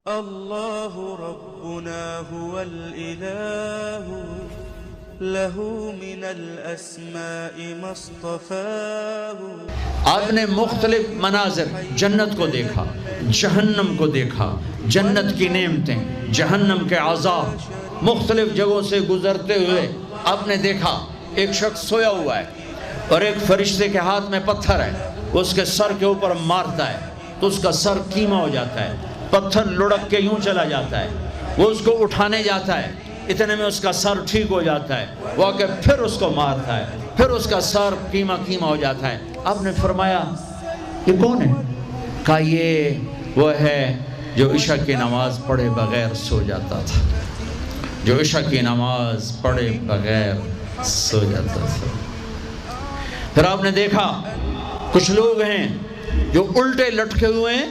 الله ربنا هو الإله له من الأسماء ما اصطفاه. آپ نے مختلف مناظر، جنت کو دیکھا، جہنم کو دیکھا، جنت کی نعمتیں، جہنم کے عذاب، مختلف جگہوں سے گزرتے ہوئے آپ نے دیکھا ایک شخص سویا ہوا ہے اور ایک فرشتے کے ہاتھ میں پتھر ہے، وہ اس کے سر کے اوپر مارتا ہے تو اس کا سر کیما ہو جاتا ہے، پتھر لڑک کے یوں چلا جاتا ہے، وہ اس کو اٹھانے جاتا ہے، اتنے میں اس کا سر ٹھیک ہو جاتا ہے، وہ آ کے پھر اس کو مارتا ہے، پھر اس کا سر کیما ہو جاتا ہے. آپ نے فرمایا یہ کون ہے؟ کہا یہ وہ ہے جو عشاء کی نماز پڑھے بغیر سو جاتا تھا، جو عشاء کی نماز پڑھے بغیر سو جاتا تھا. پھر آپ نے دیکھا کچھ لوگ ہیں جو الٹے لٹکے ہوئے ہیں،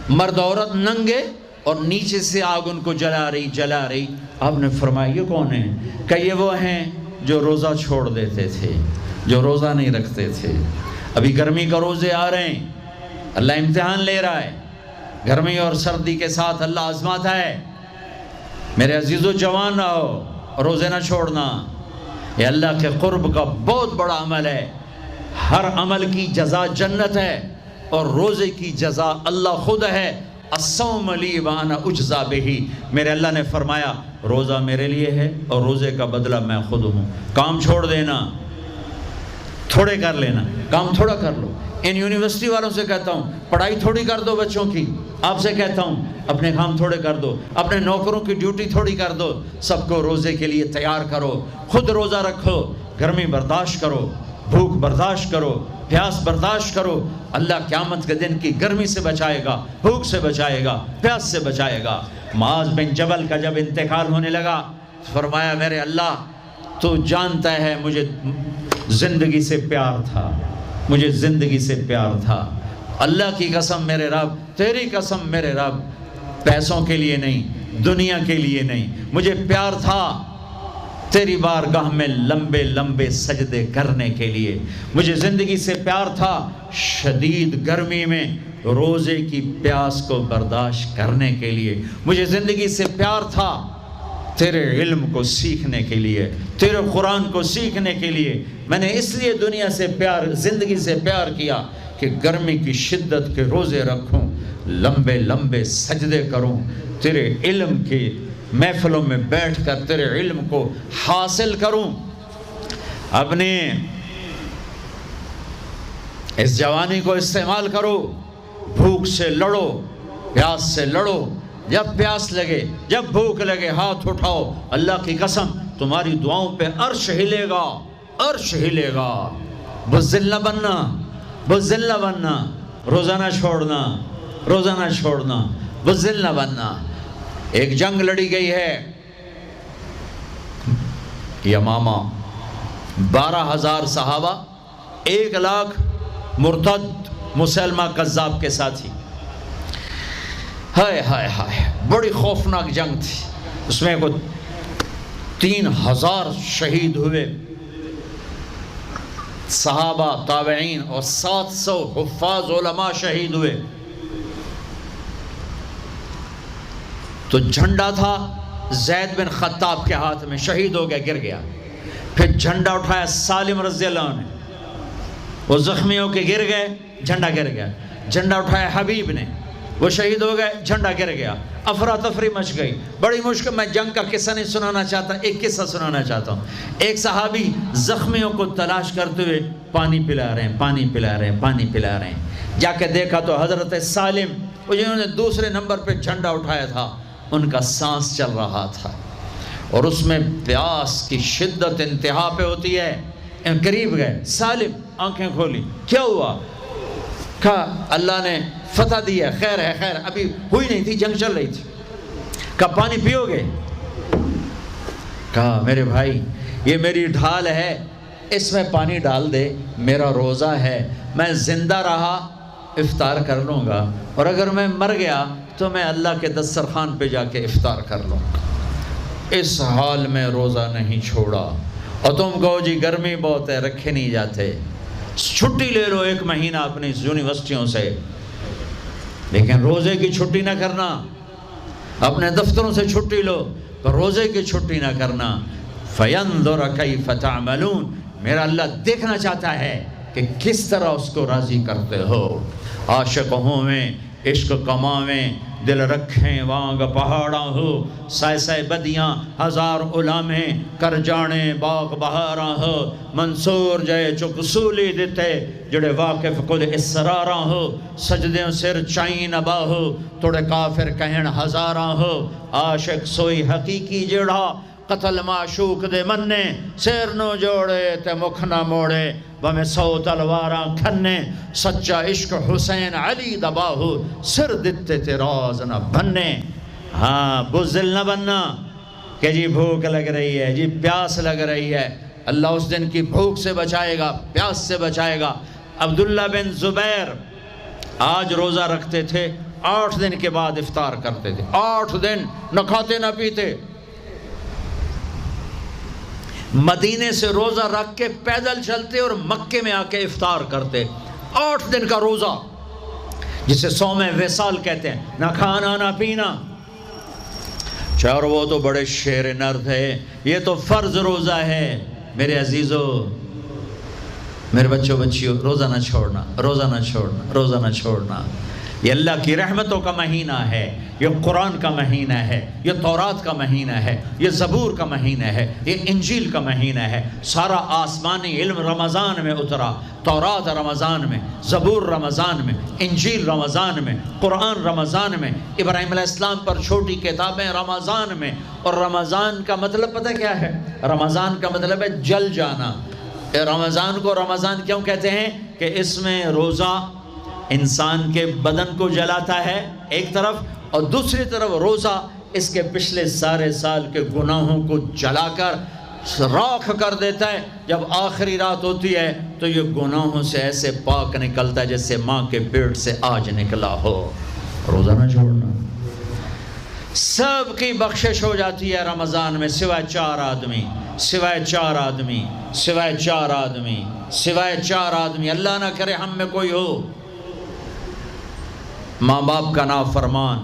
مرد عورت ننگے، اور نیچے سے آگ ان کو جلا رہی. آپ نے فرمایا یہ کون ہیں؟ کہ یہ وہ ہیں جو روزہ چھوڑ دیتے تھے، جو روزہ نہیں رکھتے تھے. ابھی گرمی کا روزے آ رہے ہیں، اللہ امتحان لے رہا ہے، گرمی اور سردی کے ساتھ اللہ آزماتا ہے. میرے عزیزو جوان رہو، روزے نہ چھوڑنا، یہ اللہ کے قرب کا بہت بڑا عمل ہے. ہر عمل کی جزا جنت ہے اور روزے کی جزا اللہ خود ہے. الصوم لی وانا اجزا بہی، میرے اللہ نے فرمایا روزہ میرے لیے ہے اور روزے کا بدلہ میں خود ہوں. کام چھوڑ دینا، تھوڑے کر لینا، کام تھوڑا کر لو. ان یونیورسٹی والوں سے کہتا ہوں پڑھائی تھوڑی کر دو بچوں کی، آپ سے کہتا ہوں اپنے کام تھوڑے کر دو، اپنے نوکروں کی ڈیوٹی تھوڑی کر دو، سب کو روزے کے لیے تیار کرو. خود روزہ رکھو، گرمی برداشت کرو، بھوک برداشت کرو، پیاس برداشت کرو. اللہ قیامت کے دن کی گرمی سے بچائے گا، بھوک سے بچائے گا، پیاس سے بچائے گا. معاذ بن جبل کا جب انتقال ہونے لگا فرمایا میرے اللہ تو جانتا ہے مجھے زندگی سے پیار تھا، مجھے زندگی سے پیار تھا. اللہ کی قسم میرے رب، تیری قسم میرے رب، پیسوں کے لیے نہیں، دنیا کے لیے نہیں، مجھے پیار تھا تیری بارگاہ میں لمبے لمبے سجدے کرنے کے لیے. مجھے زندگی سے پیار تھا شدید گرمی میں روزے کی پیاس کو برداشت کرنے کے لیے. مجھے زندگی سے پیار تھا تیرے علم کو سیکھنے کے لیے، تیرے قرآن کو سیکھنے کے لیے. میں نے اس لیے دنیا سے پیار، زندگی سے پیار کیا کہ گرمی کی شدت کے روزے رکھوں، لمبے لمبے سجدے کروں، تیرے علم کی محفلوں میں بیٹھ کر تیرے علم کو حاصل کروں. اپنے اس جوانی کو استعمال کرو، بھوک سے لڑو، پیاس سے لڑو. جب پیاس لگے، جب بھوک لگے ہاتھ اٹھاؤ. اللہ کی قسم تمہاری دعاؤں پہ عرش ہلے گا، عرش ہلے گا. بزدل نہ بننا، بزدل نہ بننا، روزہ نہ چھوڑنا، روزہ نہ چھوڑنا، بزدل نہ بننا. ایک جنگ لڑی گئی ہے یمامہ، 12,000 صحابہ، 1,00,000 مرتد مسلمہ کذاب کے ساتھی. ہائے ہائے ہائے، بڑی خوفناک جنگ تھی. اس میں کو 3,000 شہید ہوئے، صحابہ، تابعین اور 700 حفاظ علماء شہید ہوئے. تو جھنڈا تھا زید بن خطاب کے ہاتھ میں، شہید ہو گیا، گر گیا. پھر جھنڈا اٹھایا سالم رضی اللہ عنہ نے، وہ زخمی ہو کے گر گئے، جھنڈا گر گیا. جھنڈا اٹھایا حبیب نے، وہ شہید ہو گئے، جھنڈا گر گیا. افراتفری مچ گئی، بڑی مشکل. میں جنگ کا قصہ نہیں سنانا چاہتا، ایک قصہ سنانا چاہتا ہوں. ایک صحابی زخمیوں کو تلاش کرتے ہوئے پانی پلا رہے ہیں، پانی پلا رہے ہیں، پانی پلا رہے ہیں. جا کے دیکھا تو حضرت سالم، وہ جنہوں نے دوسرے نمبر پہ جھنڈا اٹھایا تھا، ان کا سانس چل رہا تھا اور اس میں پیاس کی شدت انتہا پہ ہوتی ہے. قریب گئے، سالم آنکھیں کھولی، کیا ہوا؟ کہا اللہ نے فتح دی ہے، خیر ہے، خیر. ابھی ہوئی نہیں تھی، جنگ چل رہی تھی. کہا پانی پیو گے؟ کہا میرے بھائی یہ میری ڈھال ہے، اس میں پانی ڈال دے، میرا روزہ ہے، میں زندہ رہا افطار کر لوں گا، اور اگر میں مر گیا تو میں اللہ کے دسترخوان پہ جا کے افطار کر لوں گا. اس حال میں روزہ نہیں چھوڑا. اور تم کہو جی گرمی بہت ہے، رکھے نہیں جاتے، چھٹی لے لو 1 مہینہ اپنی یونیورسٹیوں سے، لیکن روزے کی چھٹی نہ کرنا. اپنے دفتروں سے چھٹی لو تو روزے کی چھٹی نہ کرنا. فَيَنْظُرَ كَيْفَ تَعْمَلُونَ. میرا اللہ دیکھنا چاہتا ہے کہ کس طرح اس کو راضی کرتے ہو. عاشق ہوویں عشق کماویں دل رکھیں وانگ پہاڑاں ہو. سائے سائے بدیاں ہزار علامیں کر جانے باغ بہاراں ہو. منصور جائے چک سولی دیتے جڑے واقف کل اسراراں ہو. سجدیں سر چائیں نبا ہو توڑے کافر کہن ہزاراں ہو. عاشق سوئی حقیقی جڑا قتل معشوق دے مننے. سیر نو جوڑے تے مکھ نہ موڑے بمیں 100 تلواراں کھنے. سچا عشق حسین علی دباہو سر دتے تے راز نہ بننے. ہاں بزدل نہ بننا کہ جی بھوک لگ رہی ہے، جی پیاس لگ رہی ہے. اللہ اس دن کی بھوک سے بچائے گا، پیاس سے بچائے گا. عبداللہ بن زبیر آج روزہ رکھتے تھے، 8 دن کے بعد افطار کرتے تھے. 8 دن نہ کھاتے نہ پیتے. مدینے سے روزہ رکھ کے پیدل چلتے اور مکے میں آ کے افطار کرتے. 8 دن کا روزہ جسے صوم وصال کہتے ہیں، نہ کھانا نہ پینا. چار وہ تو بڑے شیر نرد ہے، یہ تو فرض روزہ ہے. میرے عزیزو، میرے بچوں بچیوں، روزہ نہ چھوڑنا، روزہ نہ چھوڑنا، روزہ نہ چھوڑنا. یہ اللہ کی رحمتوں کا مہینہ ہے، یہ قرآن کا مہینہ ہے، یہ تورات کا مہینہ ہے، یہ زبور کا مہینہ ہے، یہ انجیل کا مہینہ ہے. سارا آسمانی علم رمضان میں اترا. تورات رمضان میں، زبور رمضان میں، انجیل رمضان میں، قرآن رمضان میں، ابراہیم علیہ السلام پر چھوٹی کتابیں رمضان میں. اور رمضان کا مطلب پتہ کیا ہے؟ رمضان کا مطلب ہے جل جانا. رمضان کو رمضان کیوں کہتے ہیں؟ کہ اس میں روزہ انسان کے بدن کو جلاتا ہے ایک طرف، اور دوسری طرف روزہ اس کے پچھلے سارے سال کے گناہوں کو جلا کر راکھ کر دیتا ہے. جب آخری رات ہوتی ہے تو یہ گناہوں سے ایسے پاک نکلتا ہے جیسے ماں کے پیٹ سے آج نکلا ہو. روزہ نہ چھوڑنا. سب کی بخشش ہو جاتی ہے رمضان میں سوائے 4 آدمی، سوائے 4 آدمی، سوائے 4 آدمی، سوائے 4 آدمی. اللہ نہ کرے ہم میں کوئی ہو. ماں باپ کا نافرمان،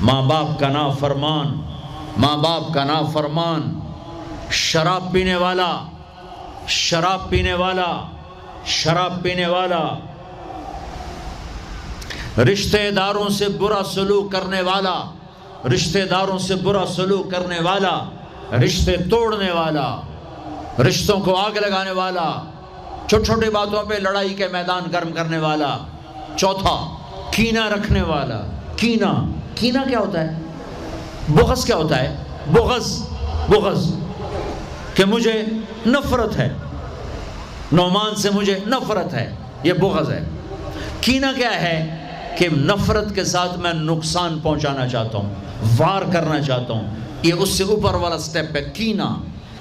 ماں باپ کا نافرمان، ماں باپ کا نافرمان، شراب پینے والا، شراب پینے والا، شراب پینے والا، رشتہ داروں سے برا سلوک کرنے والا، رشتہ داروں سے برا سلوک کرنے والا، رشتے توڑنے والا، رشتوں کو آگ لگانے والا، چھوٹی چھوٹی باتوں پہ لڑائی کے میدان گرم کرنے والا. چوتھا، کینہ رکھنے والا. کینہ، کینہ کیا ہوتا ہے؟ بغض کیا ہوتا ہے؟ بغض، بغض کہ مجھے نفرت ہے، نعمان سے مجھے نفرت ہے، یہ بغض ہے. کینہ کیا ہے؟ کہ نفرت کے ساتھ میں نقصان پہنچانا چاہتا ہوں، وار کرنا چاہتا ہوں. یہ اس سے اوپر والا سٹیپ ہے کینہ.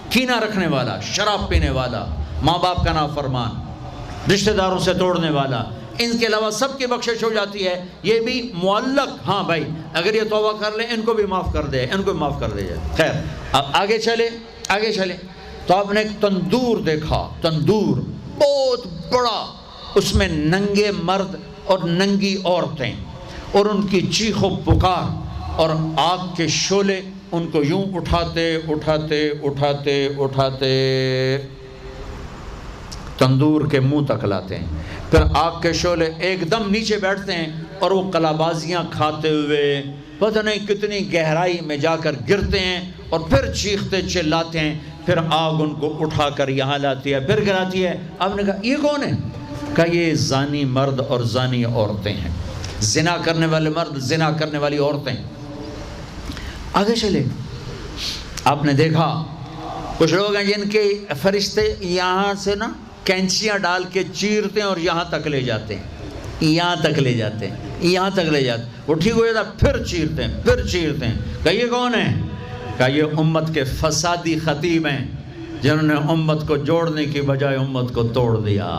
کینہ رکھنے والا، شراب پینے والا، ماں باپ کا نافرمان، رشتہ داروں سے توڑنے والا. ان کے علاوہ سب کی بخشش ہو جاتی ہے. یہ بھی معلق، ہاں بھائی اگر یہ توبہ کر لیں ان کو بھی معاف کر دے، ان کو بھی معاف کر دے جائے. خیر اب آگے چلے، آگے چلے. تو آپ نے ایک تندور دیکھا، تندور بہت بڑا، اس میں ننگے مرد اور ننگی عورتیں اور ان کی چیخ و پکار اور آگ کے شعلے ان کو یوں اٹھاتے اٹھاتے اٹھاتے اٹھاتے تندور کے منہ تک لاتے ہیں. پھر آگ کے شعلے ایک دم نیچے بیٹھتے ہیں اور وہ کلابازیاں کھاتے ہوئے پتہ نہیں کتنی گہرائی میں جا کر گرتے ہیں اور پھر چیختے چلاتے ہیں. پھر آگ ان کو اٹھا کر یہاں لاتی ہے، پھر گراتی ہے. آپ نے کہا یہ کون ہے؟ کہا یہ زانی مرد اور زانی عورتیں ہیں، زنا کرنے والے مرد، زنا کرنے والی عورتیں. آگے چلے. آپ نے دیکھا کچھ لوگ ہیں جن کے فرشتے یہاں سے نا کینچیاں ڈال کے چیرتے ہیں اور یہاں تک لے جاتے ہیں، یہاں تک لے جاتے ہیں، یہاں تک لے جاتے ہیں. وہ ٹھیک ہو جاتا پھر چیرتے ہیں، پھر چیرتے ہیں. کہا یہ کون ہے؟ کہا یہ امت کے فسادی خطیب ہیں جنہوں نے امت کو جوڑنے کی بجائے امت کو توڑ دیا.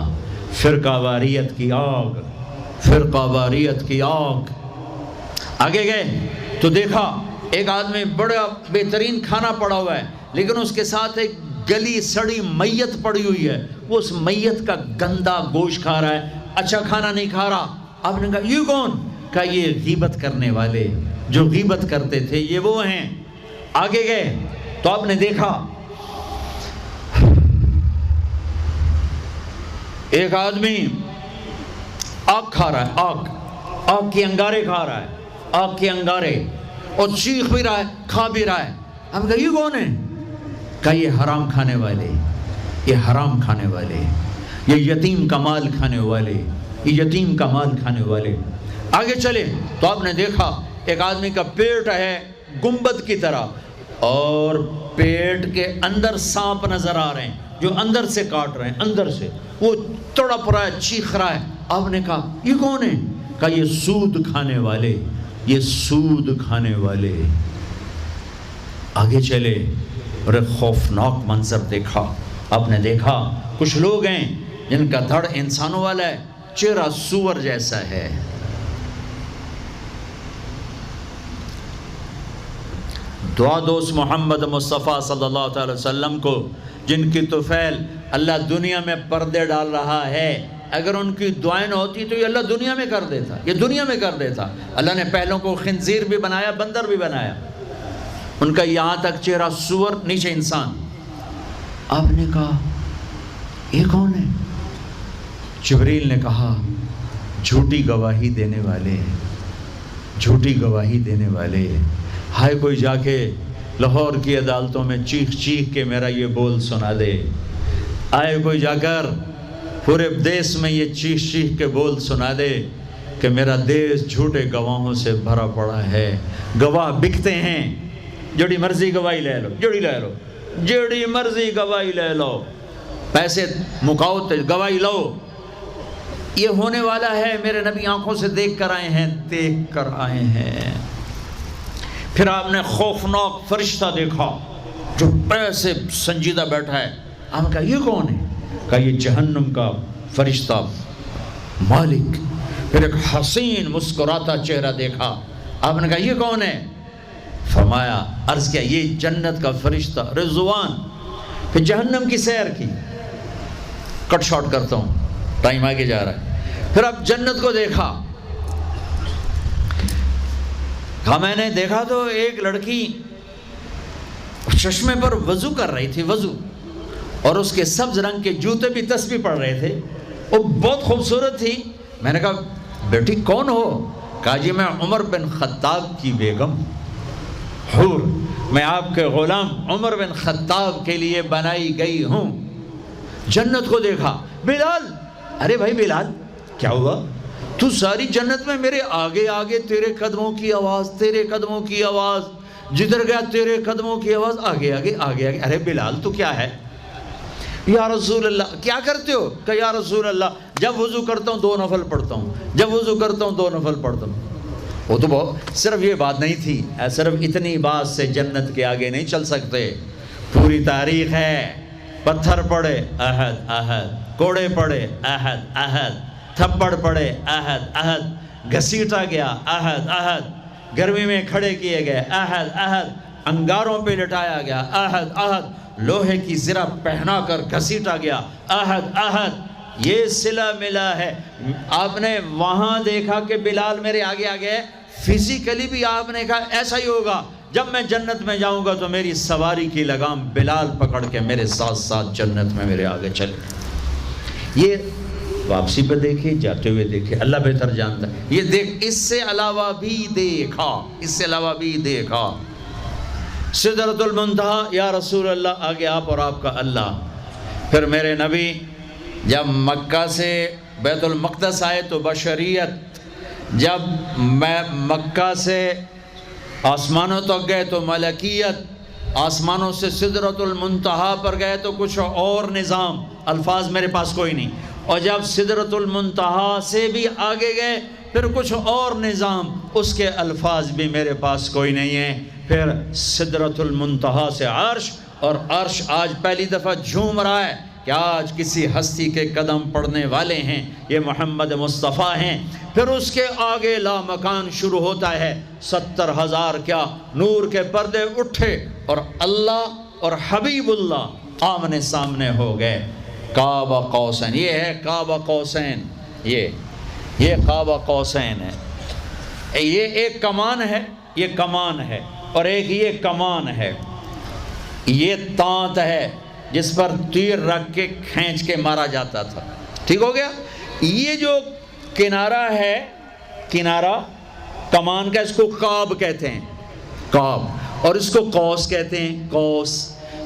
فرقہ واریت کی آگ، فرقہ واریت کی آگ. آگے گئے تو دیکھا ایک آدمی بڑا بہترین کھانا پڑا ہوا ہے لیکن اس کے ساتھ ایک گلی سڑی میت پڑی ہوئی ہے. وہ اس میت کا گندا گوشت کھا رہا ہے، اچھا کھانا نہیں کھا رہا. آپ نے کہا یہ کون؟ کہا یہ غیبت کرنے والے، جو غیبت کرتے تھے، یہ وہ ہیں۔ آگے گئے تو آپ نے دیکھا ایک آدمی آگ کھا رہا ہے، آگ کے انگارے کھا رہا ہے، آگ کے انگارے، اور چیخ بھی رہا ہے، کھا بھی رہا ہے۔ ہم کہا یہ کون ہے؟ کہا یہ حرام کھانے والے، یہ حرام کھانے والے، یہ یتیم کا مال کھانے والے، یہ یتیم کا مال کھانے والے۔ آگے چلے تو آپ نے دیکھا ایک آدمی کا پیٹ ہے گنبد کی طرح، اور پیٹ کے اندر سانپ نظر آ رہے ہیں جو اندر سے کاٹ رہے ہیں، اندر سے وہ تڑپ رہا ہے، چیخ رہا ہے۔ آپ نے کہا یہ کون ہے؟ کہا یہ سود کھانے والے، یہ سود کھانے والے۔ آگے چلے اور ایک خوفناک منظر دیکھا۔ آپ نے دیکھا کچھ لوگ ہیں جن کا دھڑ انسانوں والا ہے، چہرہ سور جیسا ہے۔ دعا دوست محمد مصطفیٰ صلی اللہ تعالی وسلم کو، جن کی طفیل اللہ دنیا میں پردے ڈال رہا ہے، اگر ان کی دعائیں نہ ہوتی تو یہ اللہ دنیا میں کر دیتا، یہ دنیا میں کر دیتا۔ اللہ نے پہلوں کو خنزیر بھی بنایا، بندر بھی بنایا، ان کا یہاں تک چہرہ سور، نیچے انسان۔ آپ نے کہا یہ کون ہے؟ جبریل نے کہا جھوٹی گواہی دینے والے، جھوٹی گواہی دینے والے۔ ہائے کوئی جا کے لاہور کی عدالتوں میں چیخ چیخ کے میرا یہ بول سنا دے، آئے کوئی جا کر پورے دیس میں یہ چیخ چیخ کے بول سنا دے کہ میرا دیس جھوٹے گواہوں سے بھرا پڑا ہے، گواہ بکتے ہیں، جڑی مرضی گواہی لے لو، جڑی مرضی گواہی لے لو، پیسے مکاؤ تو گواہی لو۔ یہ ہونے والا ہے، میرے نبی آنکھوں سے دیکھ کر آئے ہیں، دیکھ کر آئے ہیں۔ پھر آپ نے خوفناک فرشتہ دیکھا جو ایسے سنجیدہ بیٹھا ہے۔ ہم کہا یہ کون ہے؟ کہا یہ جہنم کا فرشتہ مالک۔ پھر ایک حسین مسکراتا چہرہ دیکھا۔ آپ نے کہا یہ کون ہے؟ فرمایا، عرض کیا یہ جنت کا فرشتہ رضوان۔ پھر جہنم کی سیر کی، کٹ شارٹ کرتا ہوں، ٹائم آگے جا رہا ہے۔ پھر اب جنت کو دیکھا، کہا میں نے دیکھا تو ایک لڑکی چشمے پر وضو کر رہی تھی، وضو، اور اس کے سبز رنگ کے جوتے بھی تسبیح پڑھ رہے تھے، وہ بہت خوبصورت تھی۔ میں نے کہا بیٹی کون ہو؟ کہا جی میں عمر بن خطاب کی بیگم حور، میں آپ کے غلام عمر بن خطاب کے لیے بنائی گئی ہوں۔ جنت کو دیکھا، بلال، ارے بھائی بلال کیا ہوا؟ تو ساری جنت میں میرے آگے آگے، تیرے قدموں کی آواز، تیرے قدموں کی آواز، جدھر گیا تیرے قدموں کی آواز، آگے آگے آگے آگے۔ ارے بلال تو کیا ہے؟ یا رسول اللہ کیا کرتے ہو؟ کہ یا رسول اللہ جب وضو کرتا ہوں 2 نفل پڑھتا ہوں، جب وضو کرتا ہوں 2 نفل پڑھتا ہوں۔ وہ تو بہت، صرف یہ بات نہیں تھی، صرف اتنی بات سے جنت کے آگے نہیں چل سکتے، پوری تاریخ ہے۔ پتھر پڑے احد احد، کوڑے پڑے احد احد، تھپڑ پڑے احد احد، گھسیٹا گیا احد احد، گرمی میں کھڑے کیے گئے احد احد، انگاروں پہ لٹایا گیا احد احد، لوہے کی زرہ پہنا کر گھسیٹا گیا احد احد۔ یہ صلہ ملا ہے۔ آپ نے وہاں دیکھا کہ بلال میرے آگے آگے ہے، فزیکلی بھی آپ نے کہا ایسا ہی ہوگا، جب میں جنت میں جاؤں گا تو میری سواری کی لگام بلال پکڑ کے میرے ساتھ ساتھ جنت میں میرے آگے چلے۔ یہ واپسی پہ دیکھے، جاتے ہوئے دیکھے، اللہ بہتر جانتا ہے۔ یہ دیکھ، اس سے علاوہ بھی دیکھا، اس سے علاوہ بھی دیکھا۔ سدرۃ المنتہا، یا رسول اللہ آگے آپ اور آپ کا اللہ۔ پھر میرے نبی جب مکہ سے بیت المقدس آئے تو بشریت، جب میں مکہ سے آسمانوں تک گئے تو ملکیت، آسمانوں سے سدرۃ المنتہا پر گئے تو کچھ اور نظام، الفاظ میرے پاس کوئی نہیں، اور جب سدرۃ المنتہا سے بھی آگے گئے پھر کچھ اور نظام، اس کے الفاظ بھی میرے پاس کوئی نہیں ہے۔ پھر سدرۃ المنتہا سے عرش، اور عرش آج پہلی دفعہ جھوم رہا ہے کہ آج کسی ہستی کے قدم پڑنے والے ہیں، یہ محمد مصطفیٰ ہیں۔ پھر اس کے آگے لامکان شروع ہوتا ہے، 70,000 کیا نور کے پردے اٹھے، اور اللہ اور حبیب اللہ آمنے سامنے ہو گئے۔ کعبہ قوسین، یہ ہے کعبہ قوسین، یہ کعبہ قوسین ہے۔ یہ ایک کمان ہے یہ کمان ہے، اور ایک یہ کمان ہے، یہ تانت ہے جس پر تیر رکھ کے کھینچ کے مارا جاتا تھا، ٹھیک ہو گیا۔ یہ جو کنارہ ہے، کنارہ کمان کا، اس کو قاب کہتے ہیں، قاب، اور اس کو قوس کہتے ہیں، قوس۔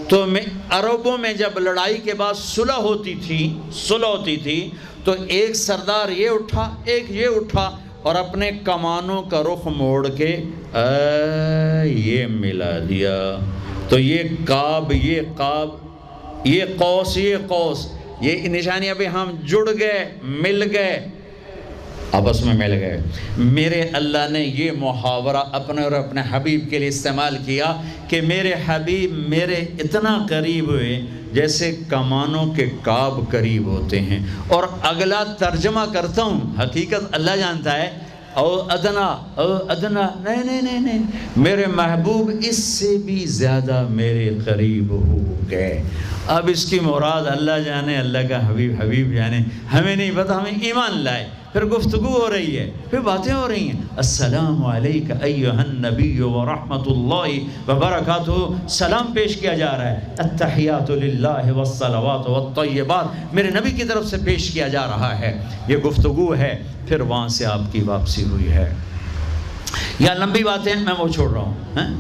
تو عربوں میں جب لڑائی کے بعد صلح ہوتی تھی تو ایک سردار یہ اٹھا، ایک یہ اٹھا، اور اپنے کمانوں کا رخ موڑ کے یہ ملا دیا، تو یہ قاب، یہ قاب، یہ قوس، یہ قوس، یہ نشانی ابھی ہم جڑ گئے، مل گئے، آپس میں مل گئے۔ میرے اللہ نے یہ محاورہ اپنے اور اپنے حبیب کے لیے استعمال کیا کہ میرے حبیب میرے اتنا قریب ہوئے جیسے کمانوں کے قاب قریب ہوتے ہیں۔ اور اگلا ترجمہ کرتا ہوں، حقیقت اللہ جانتا ہے، او ادنا، نہیں، میرے محبوب اس سے بھی زیادہ میرے قریب ہو گئے۔ اب اس کی مراد اللہ جانے، اللہ کا حبیب جانے، ہمیں نہیں پتہ، ہمیں ایمان لائے۔ پھر گفتگو ہو رہی ہے، پھر باتیں ہو رہی ہیں، السلام علیک ایھا النبی ورحمۃ اللہ وبرکاتہ، سلام پیش کیا جا رہا ہے، التحیات للہ والصلوات والطیبات میرے نبی کی طرف سے پیش کیا جا رہا ہے، یہ گفتگو ہے۔ پھر وہاں سے آپ کی واپسی ہوئی ہے۔ یا لمبی باتیں میں وہ چھوڑ رہا ہوں،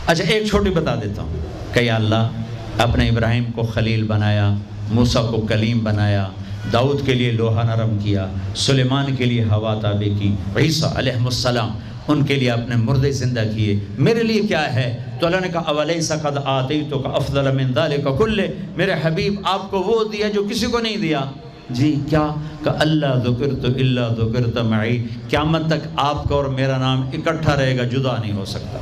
اچھا ایک چھوٹی بتا دیتا ہوں کہ یا اللہ اپنے ابراہیم کو خلیل بنایا، موسیٰ کو کلیم بنایا، داؤد کے لیے لوہا نرم کیا، سلیمان کے لیے ہوا تابع کی، عیسیٰ علیہ السلام ان کے لیے اپنے مردے زندہ کیے، میرے لیے کیا ہے؟ تو اللہ نے کہا اولیس قد آتیتک افضل من ذلک کلہ، میرے حبیب آپ کو وہ دیا جو کسی کو نہیں دیا۔ جی کیا؟ کہ اللہ ذکرت الا ذکرت معی، قیامت تک آپ کا اور میرا نام اکٹھا رہے گا، جدا نہیں ہو سکتا۔